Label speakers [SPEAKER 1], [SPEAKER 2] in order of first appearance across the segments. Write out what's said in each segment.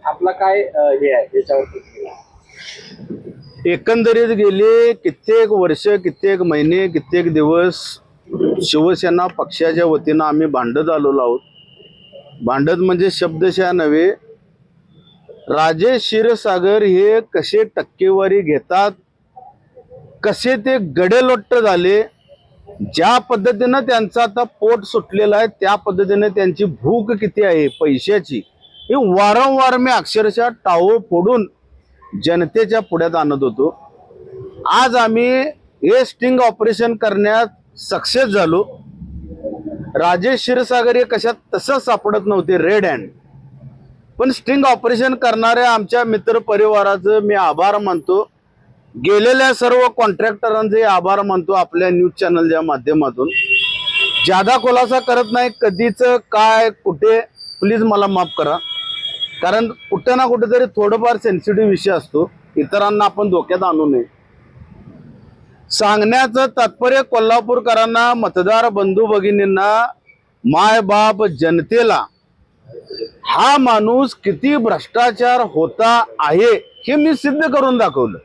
[SPEAKER 1] आपला काय हे आहे याच्यावरती?
[SPEAKER 2] एकंदरीत गेले कित्येक वर्ष, कित्येक महिने, कित्येक दिवस शिवसेना पक्षाच्या वतीनं आम्ही भांडत आलेलो आहोत. भांडत म्हणजे शब्दशः नव्हे. राजेश क्षीरसागर हे कसे टक्केवारी घेतात, कसे ते गडेलोट्ट झाले, ज्या पद्धतीनं त्यांचं आता पोट सुटलेलं आहे त्या पद्धतीने त्यांची भूक किती आहे पैशाची, हे वारंवार मी अक्षरशः टाळं फोडून जनतेच्या पुढ्यात आणत होतो. आज आम्ही हे स्टिंग ऑपरेशन करण्यात सक्सेस झालो. राजेश क्षीरसागर हे कशात तसं सापडत नव्हते रेड हँड, पण स्टिंग ऑपरेशन करणाऱ्या आमच्या मित्र परिवाराचं मी आभार मानतो. गेलेल्या सर्व कॉन्ट्रॅक्टरांचे आभार मानतो आपल्या न्यूज चॅनलच्या माध्यमातून. ज्यादा खुलासा करत नाही कधीच काय कुठे, प्लीज मला माफ करा, कारण कुठे ना कुठेतरी थोडंफार सेन्सिटिव्ह विषय असतो, इतरांना आपण धोक्यात आणू नये. सांगण्याचं तात्पर्य कोल्हापूरकरांना, मतदार बंधू भगिनींना, माय बाप जनतेला हा माणूस किती भ्रष्टाचार होता आहे हे मी सिद्ध करून दाखवलं.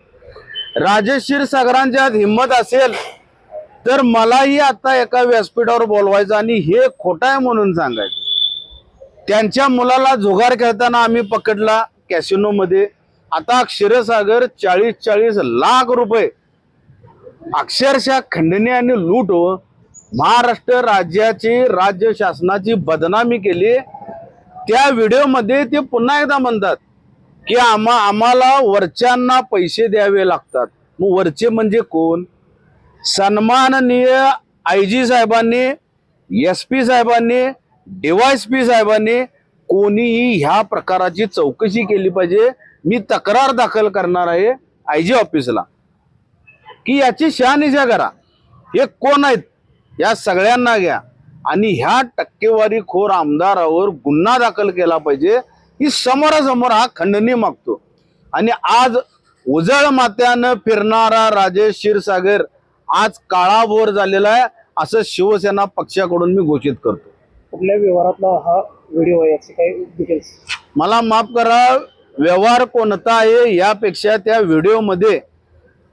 [SPEAKER 2] राजेश क्षीरसागरांच्या हिंमत असेल तर मलाही आता एका व्यासपीठावर बोलवायचं आणि हे खोटं आहे म्हणून सांगायचं. त्यांच्या मुलाला जुगार खेळताना आम्ही पकडला कॅसिनो मध्ये. आता क्षीरसागर 40-40 लाख रुपये अक्षरशः खंडणी आणि लूट महाराष्ट्र राज्याची, राज्य शासनाची बदनामी केली. त्या व्हिडिओमध्ये ते पुन्हा एकदा म्हणतात की आम्हाला वरच्यांना पैसे द्यावे लागतात. मग वरचे म्हणजे कोण? सन्माननीय IG साहेबांनी, SP साहेबांनी, DYSP साहेबांनी कोणीही ह्या प्रकाराची चौकशी केली पाहिजे. मी तक्रार दाखल करणार आहे IG ऑफिसला की याची शहानिशा करा. हे कोण आहेत या सगळ्यांना घ्या आणि ह्या टक्केवारीखोर आमदारावर गुन्हा दाखल केला पाहिजे. ही समोरासमोर हा खंडणी मागतो. आणि आज उजळ मात्यानं फिरणारा राजेश क्षीरसागर आज काळाभोर झालेला आहे असं शिवसेना पक्षाकडून मी घोषित करतो.
[SPEAKER 1] कुठल्या व्यवहारातला हा व्हिडिओ आहे याचे काही डिटेल्स?
[SPEAKER 2] मला माफ करा, व्यवहार कोणता आहे यापेक्षा त्या व्हिडिओमध्ये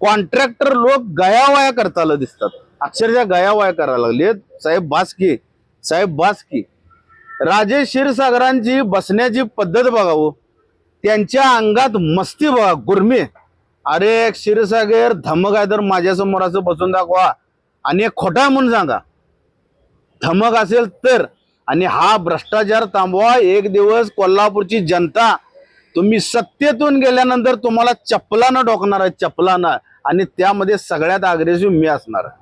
[SPEAKER 2] कॉन्ट्रॅक्टर लोक गयावया करताना दिसतात. अक्षरशः गयावया करायला लागलेत. साहेब बासकी, साहेब बासकी. राजेश क्षीरसागरांची बसण्याची पद्धत बघावं, त्यांच्या अंगात मस्ती बघा, गुरमी. अरे क्षीरसागर धमक आहे तर माझ्यासमोर असं बसून दाखवा आणि खोटा म्हणून सांगा, धमक असेल तर. आणि हा भ्रष्टाचार थांबवा. एक दिवस कोल्हापूरची जनता तुम्ही सत्तेतून गेल्यानंतर तुम्हाला चपलानं ठोकणार आहे, चपलानं. आणि त्यामध्ये सगळ्यात अग्रेसिव्ह मी असणार आहे.